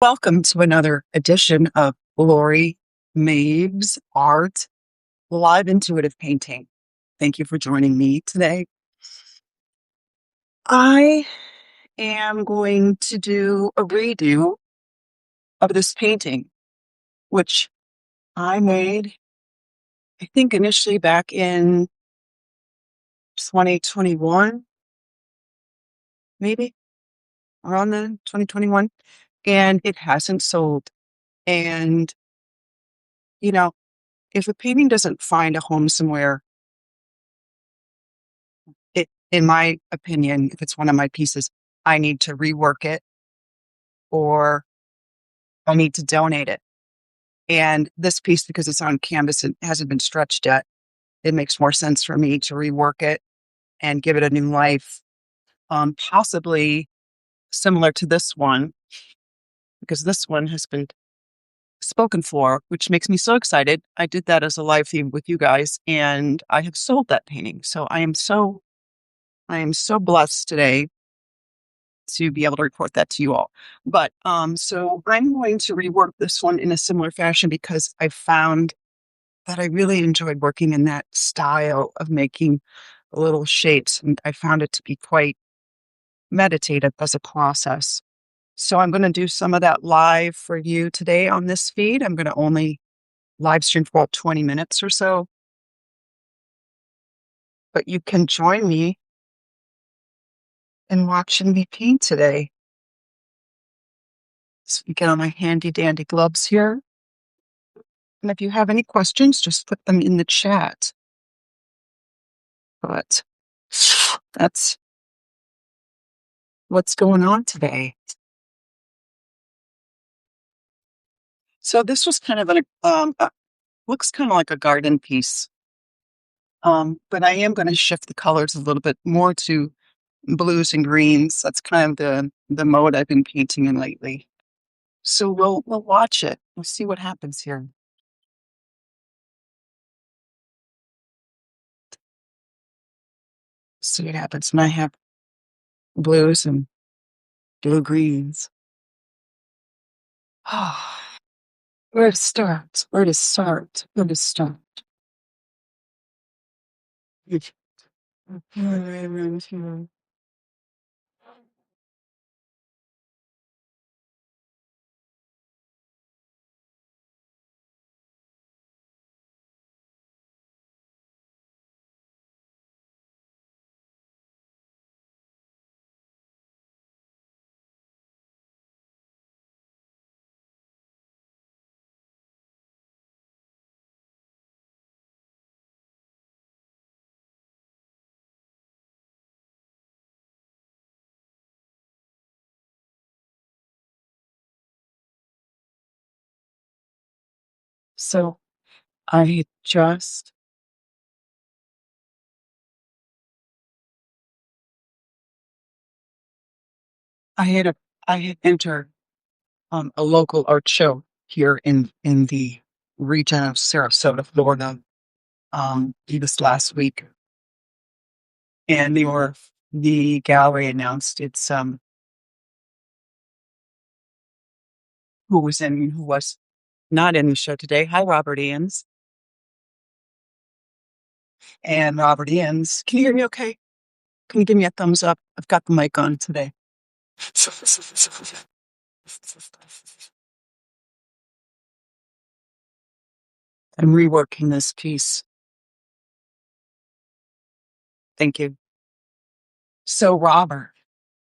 Welcome to another edition of Laurie Maves ART, live intuitive painting. Thank you for joining me today. I am going to do a redo of this painting, which I made, I think initially back in 2021, maybe around then, 2021, and it hasn't sold. And, you know, if a painting doesn't find a home somewhere, in my opinion, if it's one of my pieces, I need to rework it or I need to donate it. And this piece, because it's on canvas and hasn't been stretched yet, it makes more sense for me to rework it and give it a new life, possibly similar to this one, because this one has been spoken for, which makes me so excited. I did that as a live feed with you guys, and I have sold that painting. So I am so blessed today to be able to report that to you all. But so I'm going to rework this one in a similar fashion because I found that I really enjoyed working in that style of making little shapes. And I found it to be quite meditative as a process. So I'm going to do some of that live for you today on this feed. I'm going to only live stream for about 20 minutes or so. But you can join me in watching me paint today. So you get on my handy dandy gloves here. And if you have any questions, just put them in the chat. But that's what's going on today. So this was kind of looks kind of like a garden piece. But I am going to shift the colors a little bit more to blues and greens. That's kind of the mode I've been painting in lately. So we'll watch it. We'll see what happens here. See what happens when I have blues and blue greens. Where to start? Where to start? Where to start? So I just I had a I had entered a local art show here in the region of Sarasota, Florida, this last week, and the gallery announced its who was not in the show today. Hi, Robert Ians. And Robert Ians, can you hear me okay? Can you give me a thumbs up? I've got the mic on today. I'm reworking this piece. Thank you. So Robert,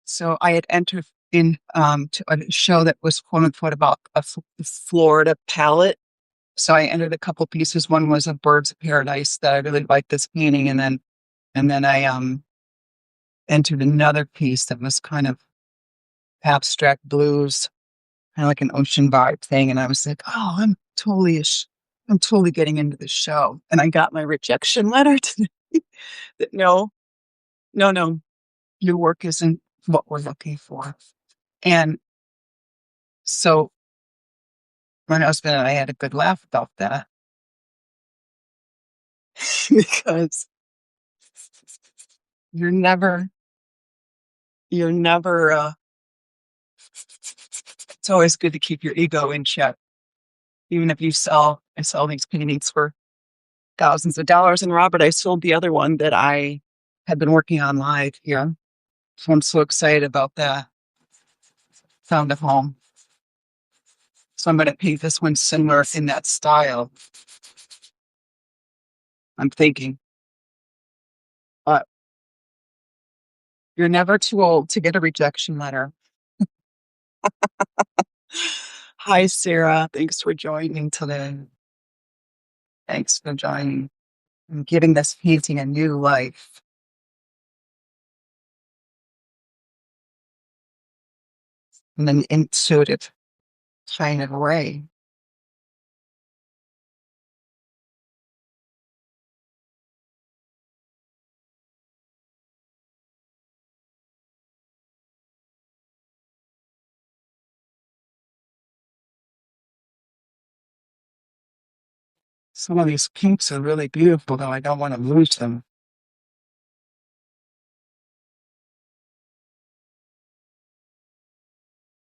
so I had entered in to a show that was quote unquote about a Florida palette. So I entered a couple pieces. One was of Birds of Paradise that I really liked this painting, and then I entered another piece that was kind of abstract blues, kind of like an ocean vibe thing. And I was like, oh, I'm totally getting into the show. And I got my rejection letter today that no, your work isn't what we're looking for. And so my husband and I had a good laugh about that because you're never, you're never, It's always good to keep your ego in check. Even if I sell these paintings for thousands of dollars. And Robert, I sold the other one that I had been working on live here. So I'm so excited about that. Found a home. So I'm going to paint this one similar in that style. I'm thinking, but you're never too old to get a rejection letter. Hi, Sarah. Thanks for joining today. Thanks for joining and giving this painting a new life in an intuitive kind of way. Some of these pinks are really beautiful, though I don't want to lose them.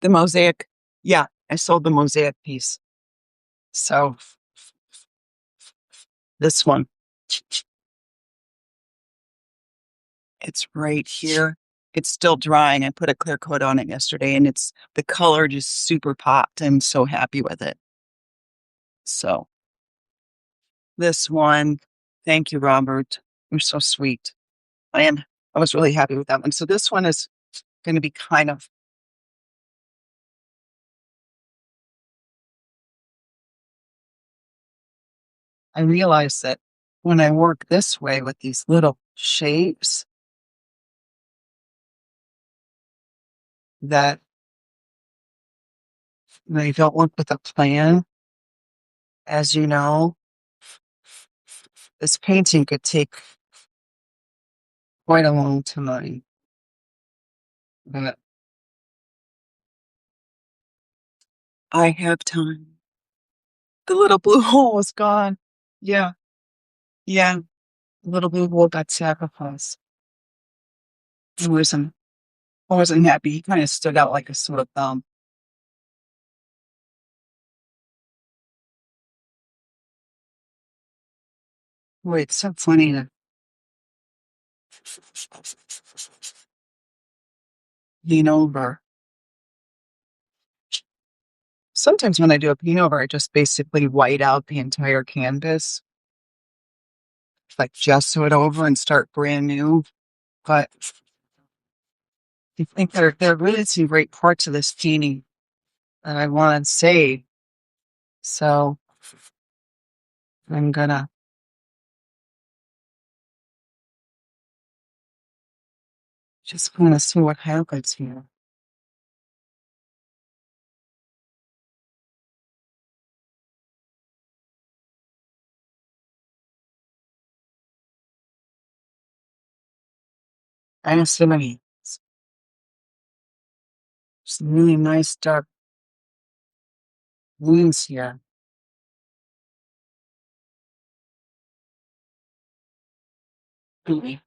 The mosaic, yeah, I sold the mosaic piece. So this one, it's right here. It's still drying. I put a clear coat on it yesterday and the color just super popped. I'm so happy with it. So this one, thank you, Robert. You're so sweet. I was really happy with that one. So this one is going to be kind of, I realize that when I work this way with these little shapes, that they don't work with a plan. As you know, this painting could take quite a long time, but I have time. The little blue hole is gone. Yeah, yeah. The little blue hole got sacrificed. I wasn't, I wasn't happy. He kind of stood out like a sore thumb. Wait, it's so funny to lean over. Sometimes when I do a paint over, I just basically white out the entire canvas, like gesso it over and start brand new. But I think there are really some great parts of this painting that I want to save. So I'm gonna just kind of see what happens here. I have some really nice dark greens here. This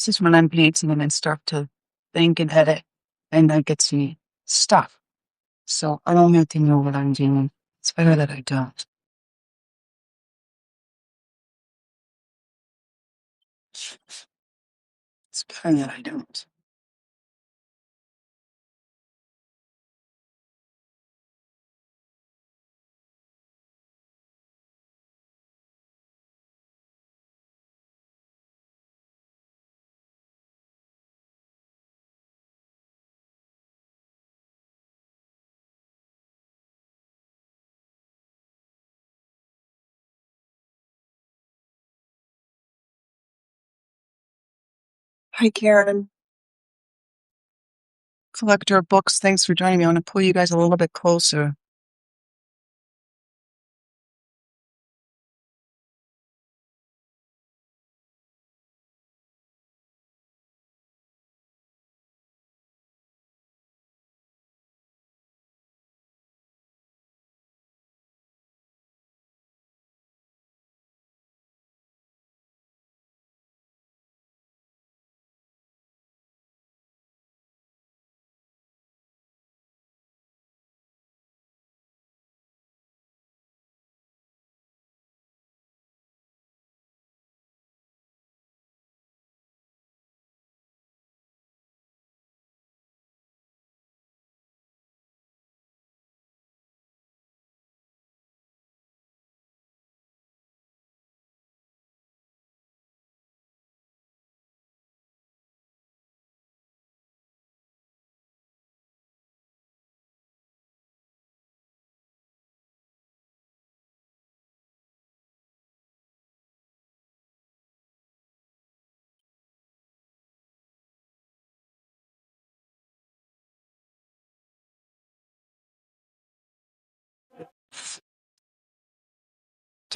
is when I'm painting and I start to think and edit, and that gets me stuck. So I don't have to know what I'm doing. It's better that I don't. It's better that I don't. Hi, Karen. Collector of books. Thanks for joining me. I want to pull you guys a little bit closer.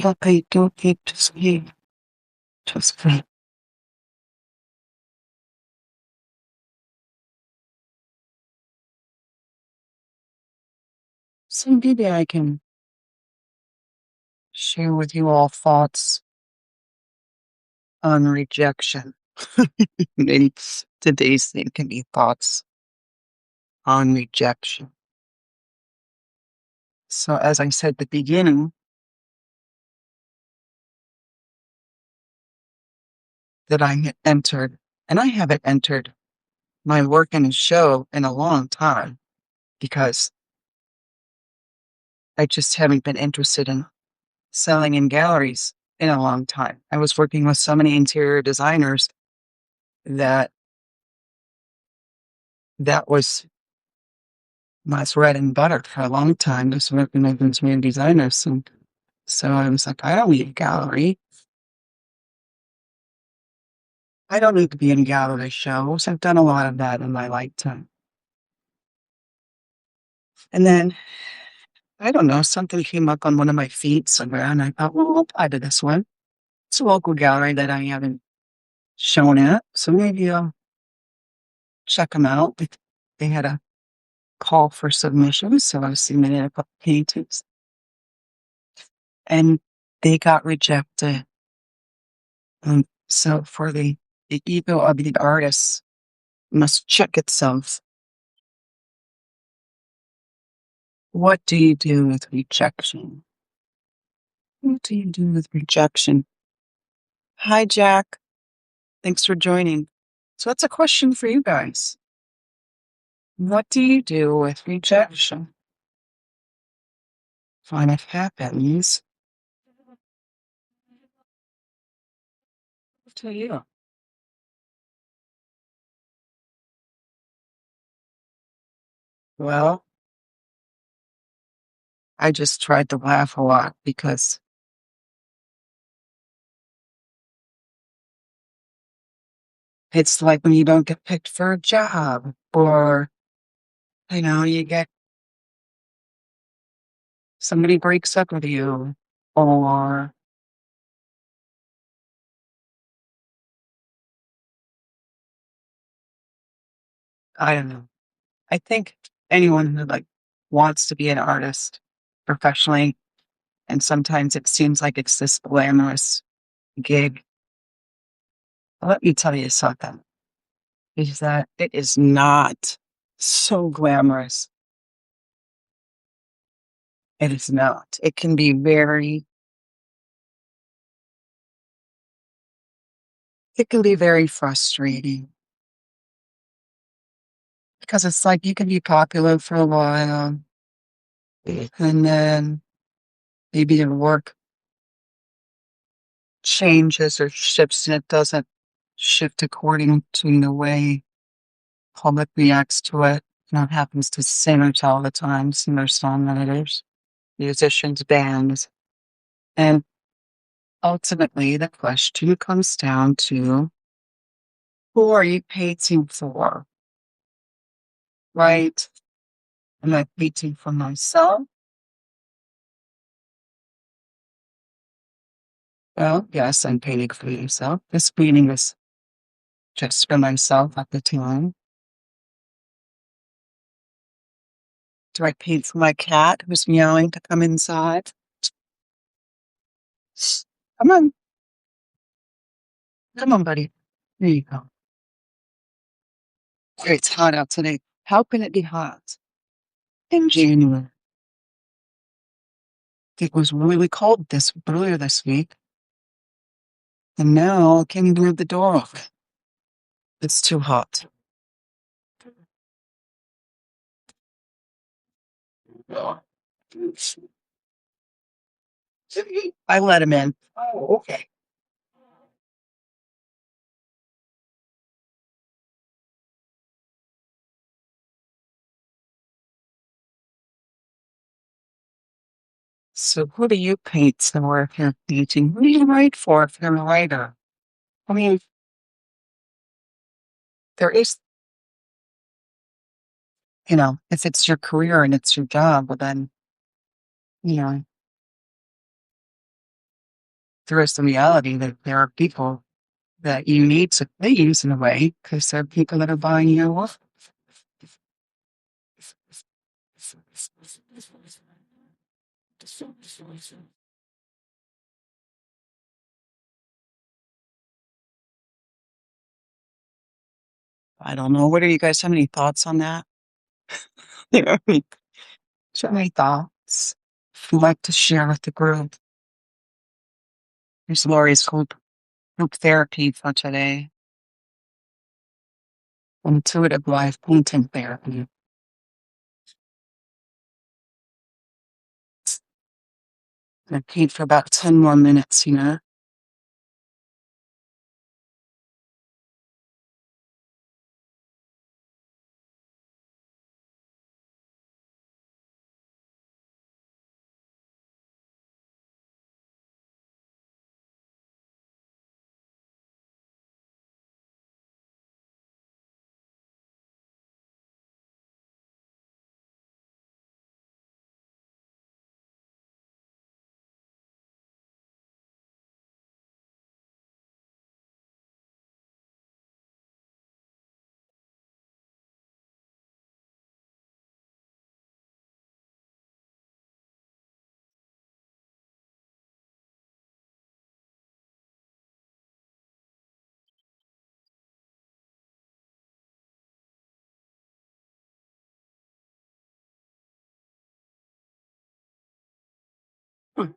I don't need to sleep. Just sleep. So maybe I can share with you all thoughts on rejection. Maybe today's thing can be thoughts on rejection. So as I said at the beginning, that I had entered, and I haven't entered my work in a show in a long time because I just haven't been interested in selling in galleries in a long time. I was working with so many interior designers that that was my bread and butter for a long time, just working with interior designers. And so I was like, I don't need a gallery. I don't need to be in gallery shows. I've done a lot of that in my lifetime. And then, I don't know, something came up on one of my feeds somewhere, and I thought, well, I'll apply to this one. It's a local gallery that I haven't shown at, so maybe I'll check them out. They had a call for submissions, so I submitted a couple paintings, and they got rejected. So for the ego of the artist must check itself. What do you do with rejection? What do you do with rejection? Hi, Jack. Thanks for joining. So that's a question for you guys. What do you do with rejection? When it happens to you. Well, I just tried to laugh a lot because it's like when you don't get picked for a job, or, you get somebody breaks up with you, or I don't know. I think anyone who wants to be an artist professionally, and sometimes it seems like it's this glamorous gig. Let me tell you something, is that it is not so glamorous. It is not. It can be very frustrating because it's like you can be popular for a while and then maybe your work changes or shifts and it doesn't shift according to the way public reacts to it. It happens to singers all the time, singer-songwriters, musicians, bands. And ultimately, the question comes down to, who are you painting for? Right? Am I painting for myself? Well, yes, I'm painting for myself. This painting is just for myself at the time. Do I paint for my cat who's meowing to come inside? Come on. Come on, buddy. There you go. It's hot out today. How can it be hot in January? It was really cold earlier this week. And now I can't even leave the door open. It's too hot. I let him in. Oh, okay. So who do you paint for if you're painting? Who do you write for if you're a writer? I mean, there is, if it's your career and it's your job, well then, you know, there is the reality that there are people that you need to please in a way because there are people that are buying your work. I don't know. What do you guys have any thoughts on that? You know, do you have any thoughts you'd like to share with the group? Here's Laurie's group therapy for today. Intuitive life painting therapy. I paint for about 10 more minutes, you know. Hmm.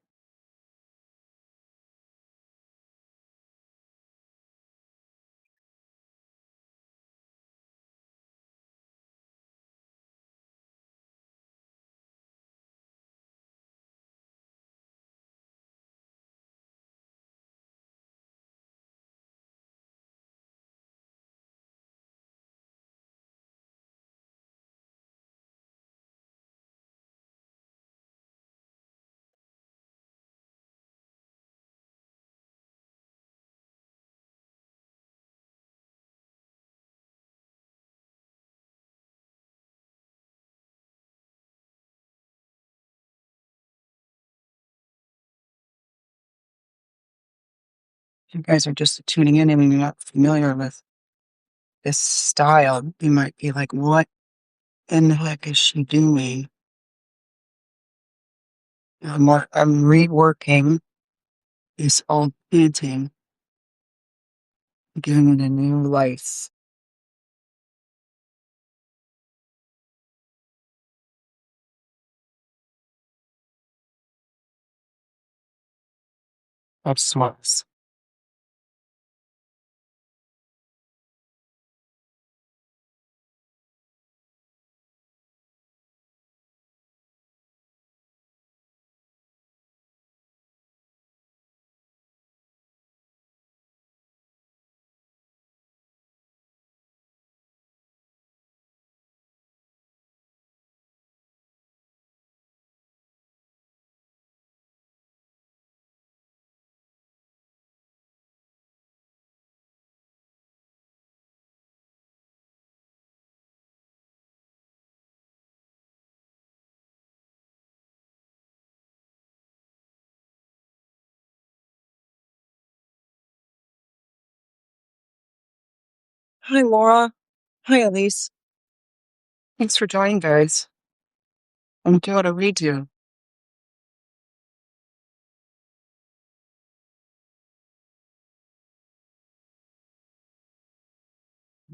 If you guys are just tuning in and you're not familiar with this style, you might be like, what in the heck is she doing? I'm reworking this old painting, giving it a new life. Of sorts. Hi, Laura. Hi, Elise. Thanks for joining, guys. I'm doing a redo.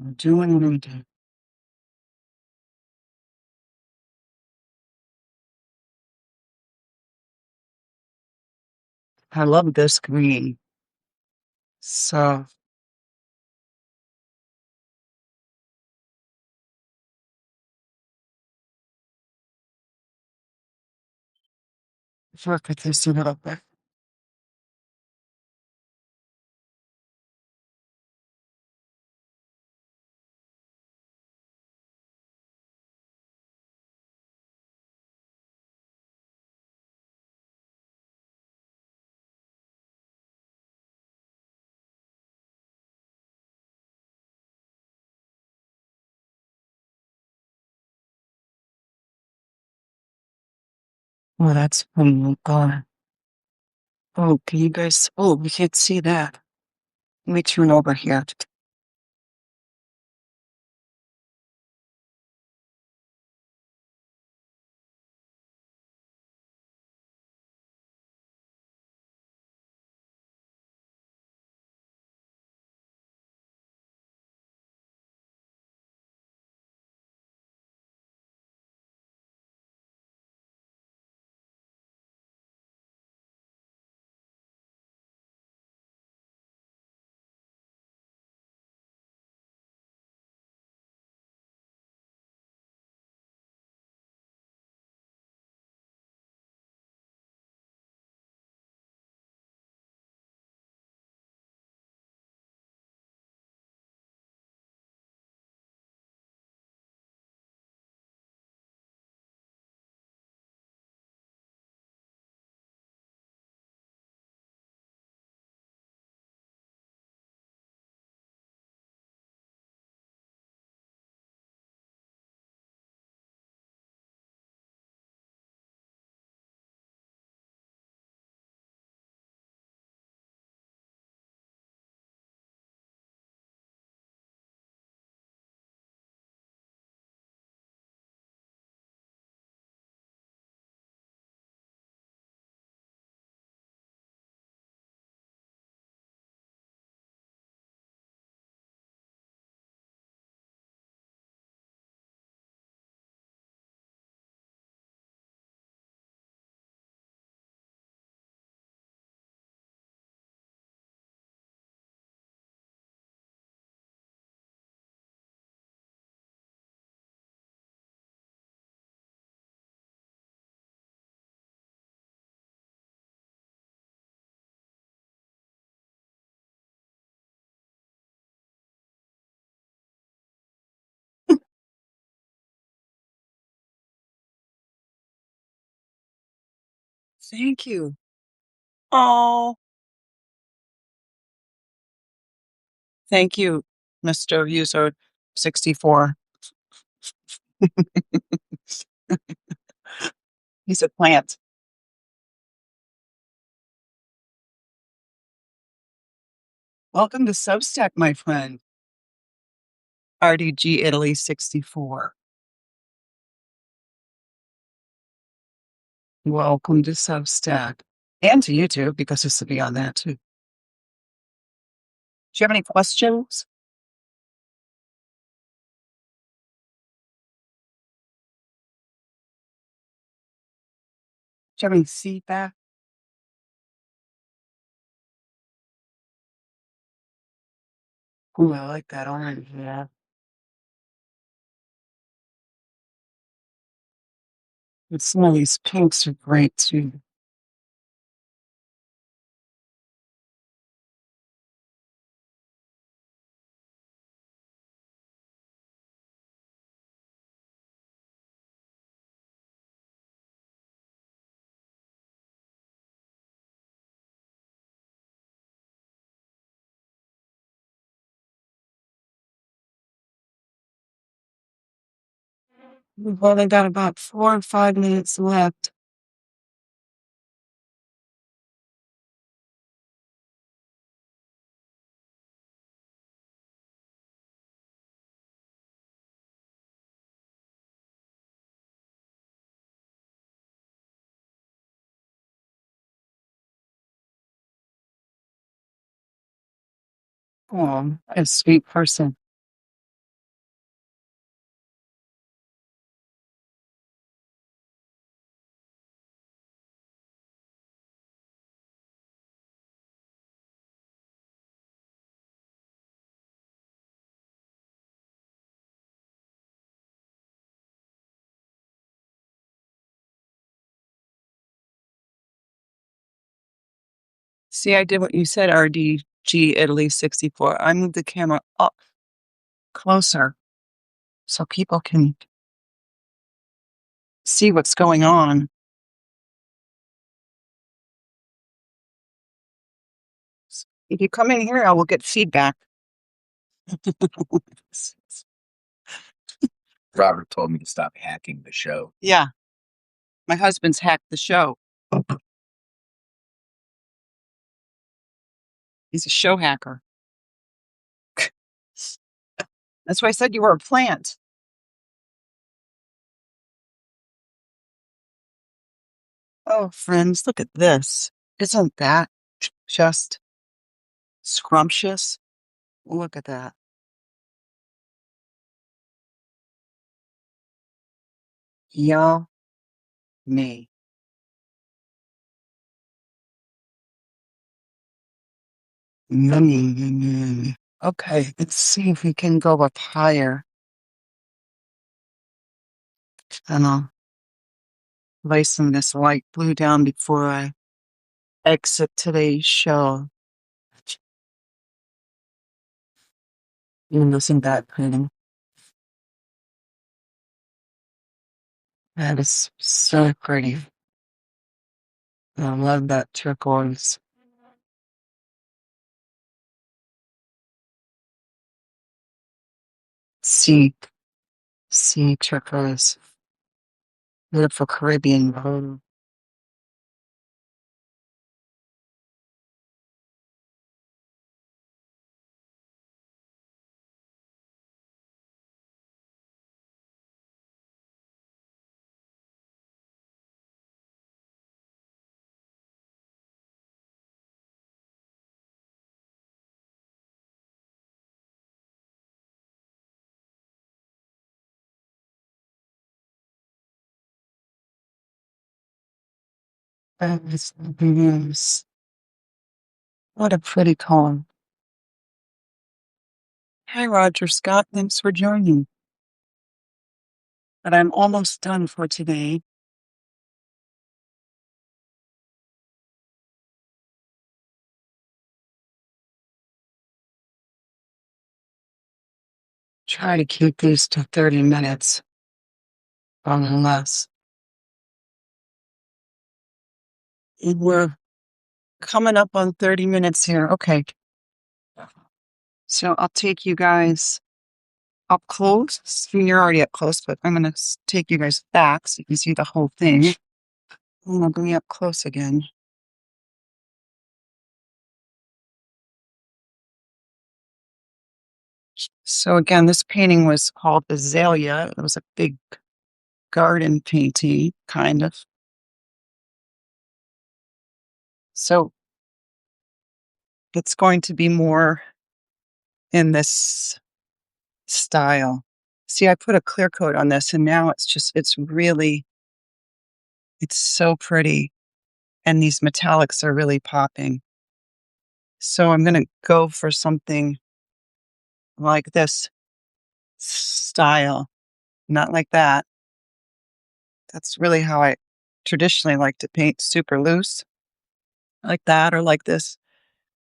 I'm doing a redo. I love this green. So, work with this a little bit. Well, that's pretty gone. Oh, can you guys? Oh, we can't see that. Let me turn over here. Thank you. Oh, thank you, Mr. User 64. He's a plant. Welcome to Substack, my friend. RDG Italy 64. Welcome to Substack. And to YouTube, because this will be on that too. Do you have any questions? Do you have any feedback? Ooh, I like that orange. Yeah. And some of these pinks are great too. We've only got about 4 or 5 minutes left. Oh, a sweet person. See, I did what you said, RDG Italy 64. I moved the camera up closer so people can see what's going on. If you come in here, I will get feedback. Robert told me to stop hacking the show. Yeah. My husband's hacked the show. He's a show hacker. That's why I said you were a plant. Oh, friends, look at this. Isn't that just scrumptious? Look at that. Yummy. Yummy. Okay, let's see if we can go up higher. And I'll lay some of this light blue down before I exit today's show. Even isn't that pretty? That is so pretty. I love that turquoise. Sea turquoise. Beautiful Caribbean blue. That is blues. What a pretty color. Hi, Roger Scott. Thanks for joining. But I'm almost done for today. Try to keep these to 30 minutes or less. We're coming up on 30 minutes here. Okay. So I'll take you guys up close. You're already up close, but I'm going to take you guys back so you can see the whole thing. And I'll bring you up close again. So again, this painting was called Azalea. It was a big garden painting, kind of. So it's going to be more in this style. See, I put a clear coat on this and now it's so pretty. And these metallics are really popping. So I'm going to go for something like this style, not like that. That's really how I traditionally like to paint, super loose, like that or like this.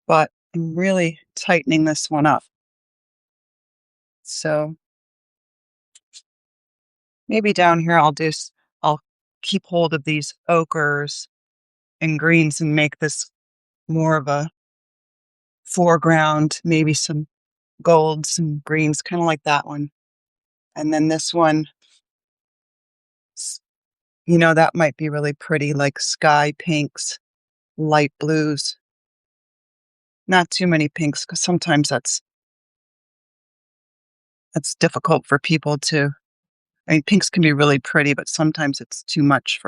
But I'm really tightening this one up. So maybe down here I'll keep hold of these ochres and greens and make this more of a foreground, maybe some golds and greens, kind of like that one. And then this one, that might be really pretty, like sky pinks, light blues. Not too many pinks, because sometimes that's difficult for people to. I mean, pinks can be really pretty, but sometimes it's too much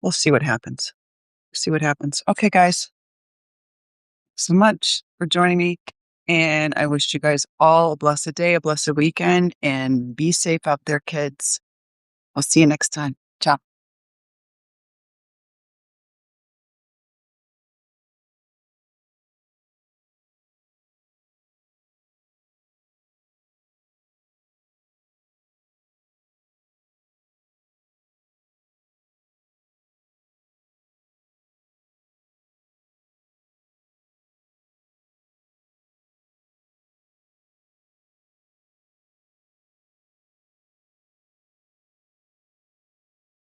we'll see what happens. See what happens. Okay, guys. So much for joining me. And I wish you guys all a blessed day, a blessed weekend, and be safe out there, kids. I'll see you next time. Ciao.